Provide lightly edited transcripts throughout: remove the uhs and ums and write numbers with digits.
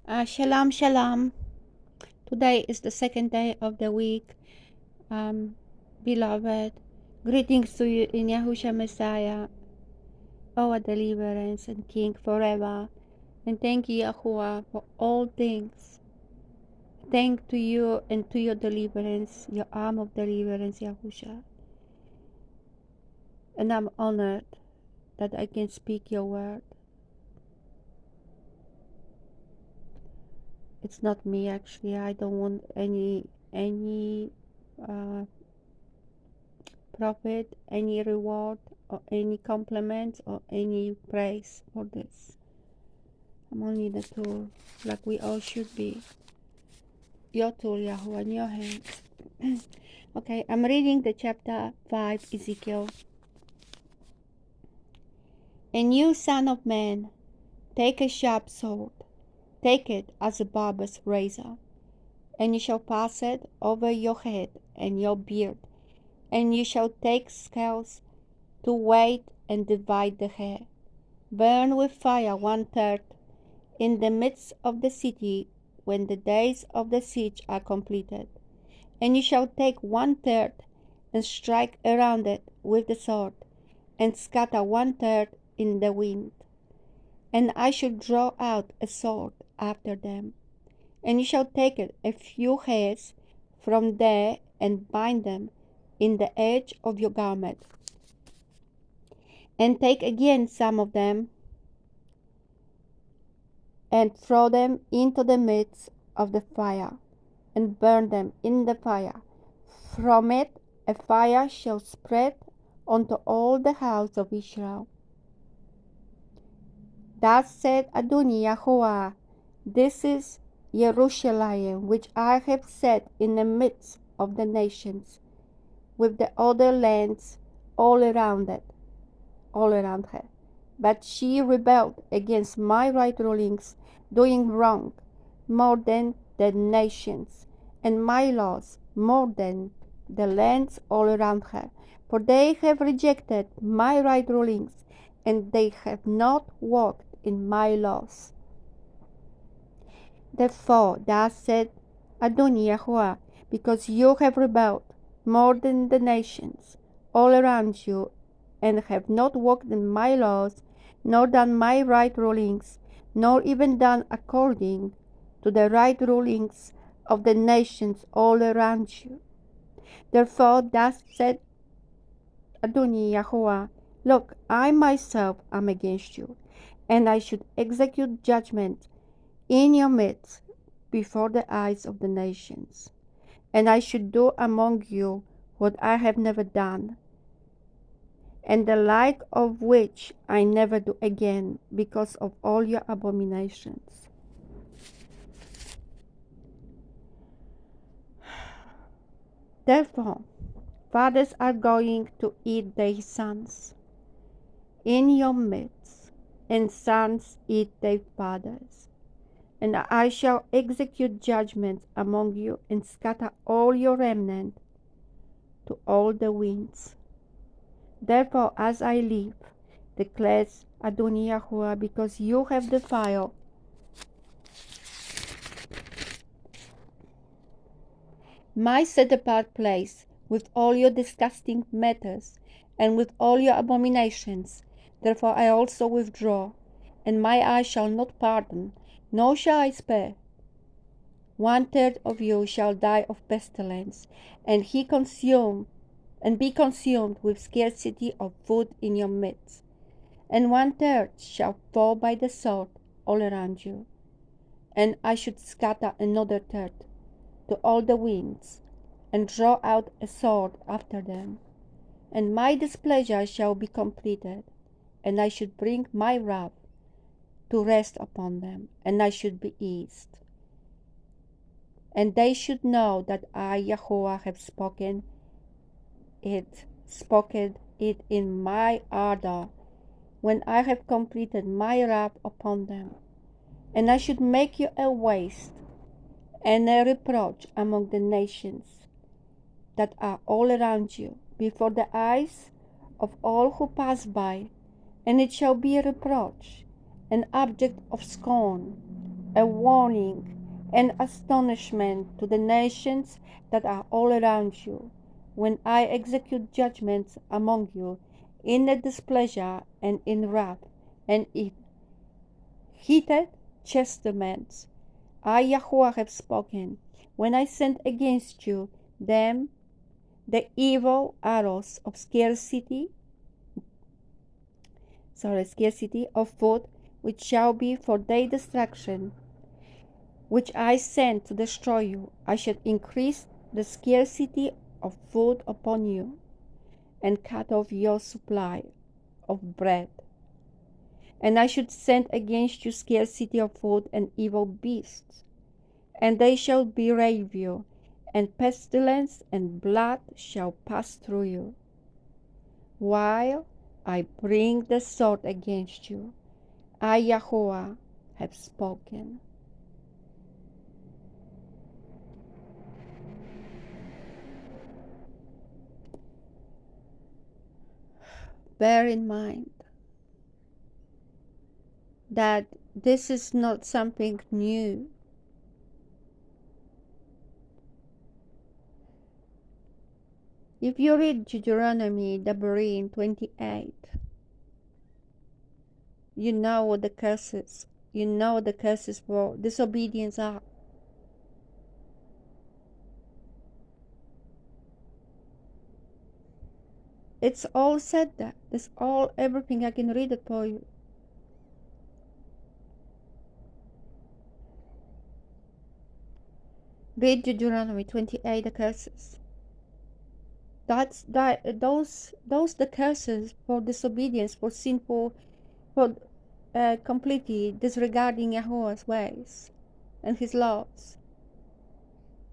Shalom, shalom. Today is the second day of the week. Beloved, greetings to you in Yahushua Messiah, our deliverance and King forever. And thank you, Yahuwah, for all things. Thank to you and to your deliverance, your arm of deliverance, Yahushua. And I'm honored that I can speak your word. It's not me, actually. I don't want any profit, any reward, or any compliment, or any praise for this. I'm only the tool, like we all should be. Your tool, Yahuwah, in your hands. Okay, I'm reading the chapter 5, Ezekiel. And you, son of man, take a sharp sword, take it as a barber's razor, and you shall pass it over your head and your beard, and you shall take scales to weigh and divide the hair. Burn with fire 1/3 in the midst of the city when the days of the siege are completed. And you shall take 1/3 and strike around it with the sword, and scatter 1/3 in the wind. And I shall draw out a sword after them. And you shall take it a few hairs from there and bind them in the edge of your garment. And take again some of them and throw them into the midst of the fire, and burn them in the fire. From it a fire shall spread unto all the house of Israel. Thus said Adonai Yahuwah, this is Jerusalem, which I have set in the midst of the nations, with the other lands all around her. But she rebelled against my right rulings, doing wrong more than the nations, and my laws more than the lands all around her. For they have rejected my right rulings, and they have not walked in my laws. Therefore, thus said Adonai Yahuwah, because you have rebelled more than the nations all around you, and have not walked in my laws, nor done my right rulings, nor even done according to the right rulings of the nations all around you. Therefore, thus said Adonai Yahuwah, look, I myself am against you, and I should execute judgment in your midst before the eyes of the nations. And I should do among you what I have never done, and the like of which I never do again, because of all your abominations. Therefore, fathers are going to eat their sons in your midst, and sons eat their fathers. And I shall execute judgment among you, and scatter all your remnant to all the winds. Therefore, as I live, declares Adonai Yahuwah, because you have defiled my set-apart place with all your disgusting matters and with all your abominations, therefore I also withdraw, and my eye shall not pardon, nor shall I spare. 1/3 of you shall die of pestilence, and be consumed with scarcity of food in your midst, and 1/3 shall fall by the sword all around you. And I should scatter another third to all the winds, and draw out a sword after them. And my displeasure shall be completed, and I should bring my wrath to rest upon them, and I should be eased. And they should know that I, Yahuwah, have spoken it in my ardor, when I have completed my wrath upon them. And I should make you a waste and a reproach among the nations that are all around you, before the eyes of all who pass by, and it shall be a reproach, an object of scorn, a warning and astonishment to the nations that are all around you, when I execute judgments among you in the displeasure and in wrath and in heated chastisements. I, Yahuwah, have spoken, when I sent against you them the evil arrows of scarcity of food, which shall be for their destruction, which I sent to destroy you. I shall increase the scarcity of food upon you, and cut off your supply of bread. And I should send against you scarcity of food and evil beasts, and they shall berave you, and pestilence and blood shall pass through you, while I bring the sword against you. I, Yahuwah, have spoken. Bear in mind that this is not something new. If you read Deuteronomy, Devarim 28, you know what the curses, for disobedience are. It's all said there. It's all, everything. I can read it for you. Read Deuteronomy 28, the curses. Those the curses for disobedience, for sinful, for completely disregarding Yahuwah's ways and His laws.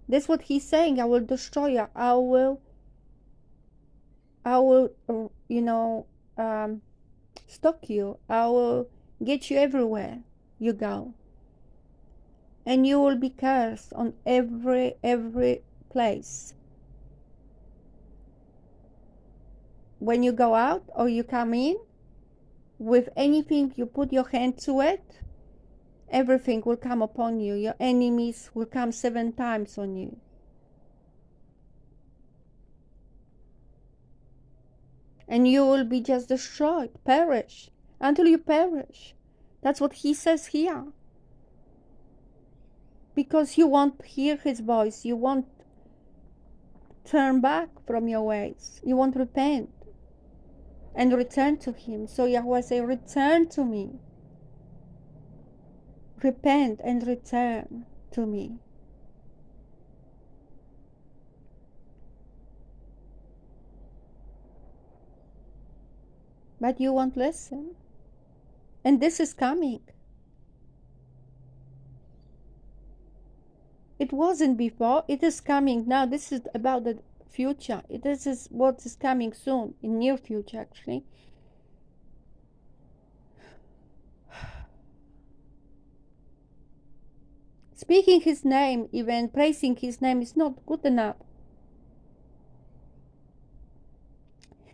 That's what He's saying. I will destroy you. I will stalk you. I will get you everywhere you go, and you will be cursed on every place. When you go out or you come in, with anything you put your hand to it, everything will come upon you. Your enemies will come 7 times on you. And you will be just destroyed, perish, until you perish. That's what He says here. Because you won't hear His voice. You won't turn back from your ways. You won't repent and return to Him. So Yahweh says, return to me. Repent and return to me. But you won't listen. And this is coming. It wasn't before. It is coming now. This is about the future. This is what is coming soon, in near future actually. Speaking His name, even praising His name, is not good enough.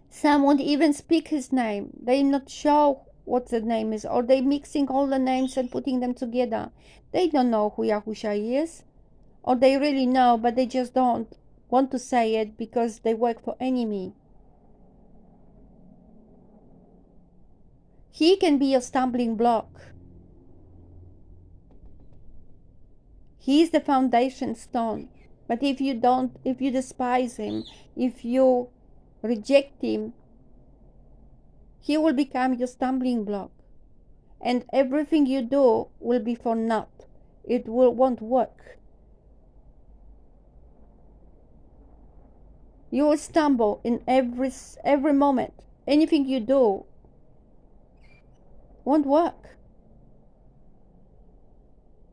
Some won't even speak His name. They're not sure what the name is, or they're mixing all the names and putting them together. They don't know who Yahushua is, or they really know, but they just don't want to say it because they work for enemy. He can be a stumbling block. He is the foundation stone. But if you despise Him, if you reject Him, He will become your stumbling block. And everything you do will be for naught. It won't work. You will stumble in every moment. Anything you do won't work.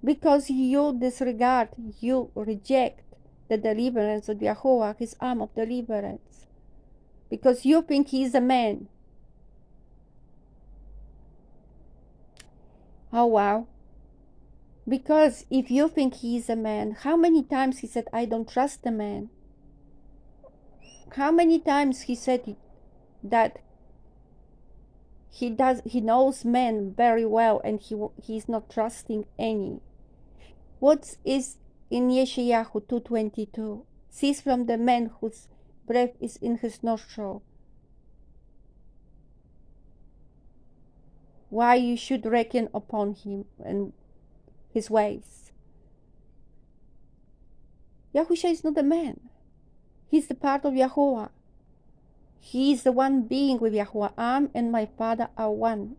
Because you disregard, you reject the deliverance of Yahuwah, His arm of deliverance. Because you think He is a man. Oh wow. Because if you think He is a man, how many times He said, I don't trust the man? How many times He said that He knows men very well and he's not trusting any. What is in Yeshayahu 2:22? Cease from the man whose breath is in his nostril. Why you should reckon upon him and his ways. Yahushua is not a man. He's the part of Yahuwah. He is the one being with Yahuwah. I and my Father are one.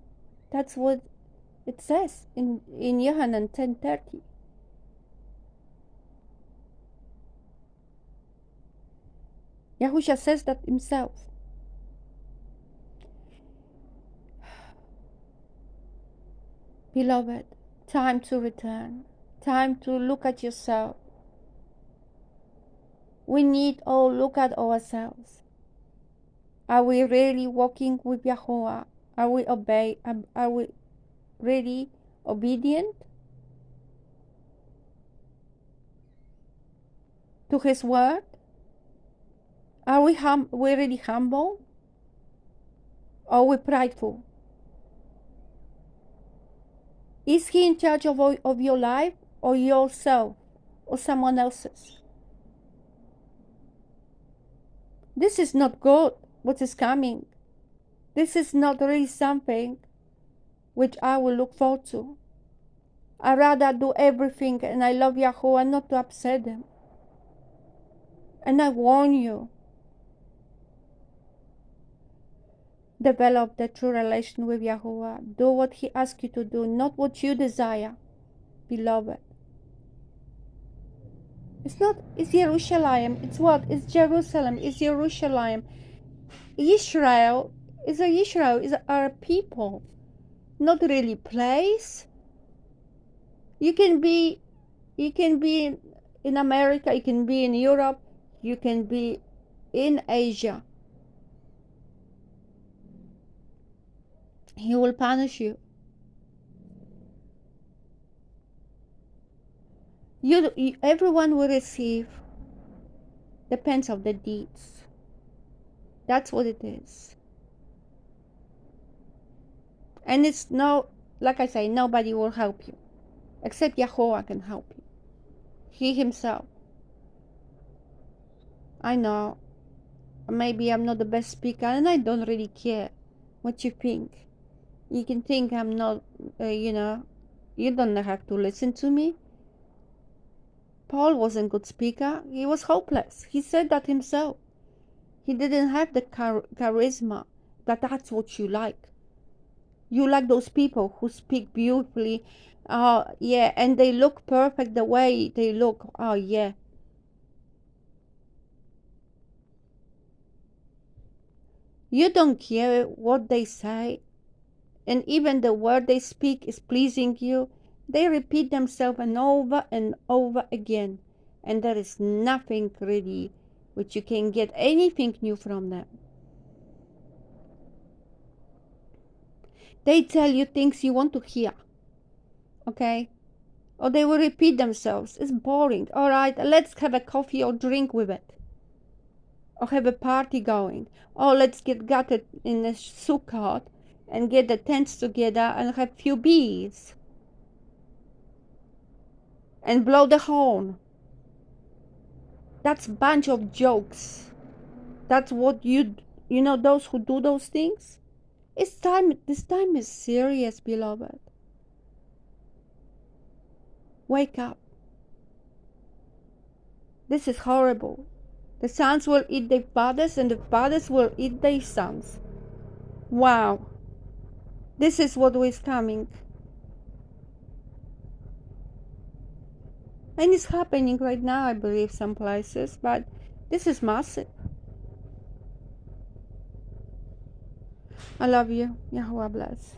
That's what it says in Yohanan 10:30. Yahushua says that himself. Beloved, time to return. Time to look at yourself. We need all look at ourselves. Are we really walking with Yahuwah? Are we really obedient to His word? Are we really humble? Or are we prideful? Is He in charge of your life, or yourself, or someone else's? This is not good, what is coming. This is not really something which I will look forward to. I rather do everything, and I love Yahuwah not to upset Him. And I warn you, develop the true relation with Yahuwah. Do what He asks you to do, not what you desire, beloved. It's Jerusalem. It's what? It's Jerusalem. It's Jerusalem. Israel is our people, not really place. You can be in America, you can be in Europe, you can be in Asia. He will punish you. Everyone will receive depends of the deeds. That's what it is. And it's like I say, nobody will help you. Except Yahuwah can help you. He Himself. I know, maybe I'm not the best speaker, and I don't really care what you think. You can think I'm not, you don't have to listen to me. Paul wasn't a good speaker. He was hopeless. He said that himself. He didn't have the charisma, but that's what you like. You like those people who speak beautifully, yeah, and they look perfect the way they look. Oh, yeah. You don't care what they say, and even the word they speak is pleasing you. They repeat themselves and over again, and there is nothing really which you can get anything new from them. They tell you things you want to hear, okay? Or they will repeat themselves. It's boring. All right, let's have a coffee or drink with it. Or have a party going. Or let's get gathered in a sukkah and get the tents together and have few beers. And blow the horn. That's a bunch of jokes. That's what those who do those things. This time is serious, beloved. Wake up. This is horrible. The sons will eat their fathers, and the fathers will eat their sons. Wow. This is what is coming. And it's happening right now, I believe, some places, but this is massive. I love you. Yahuwah bless.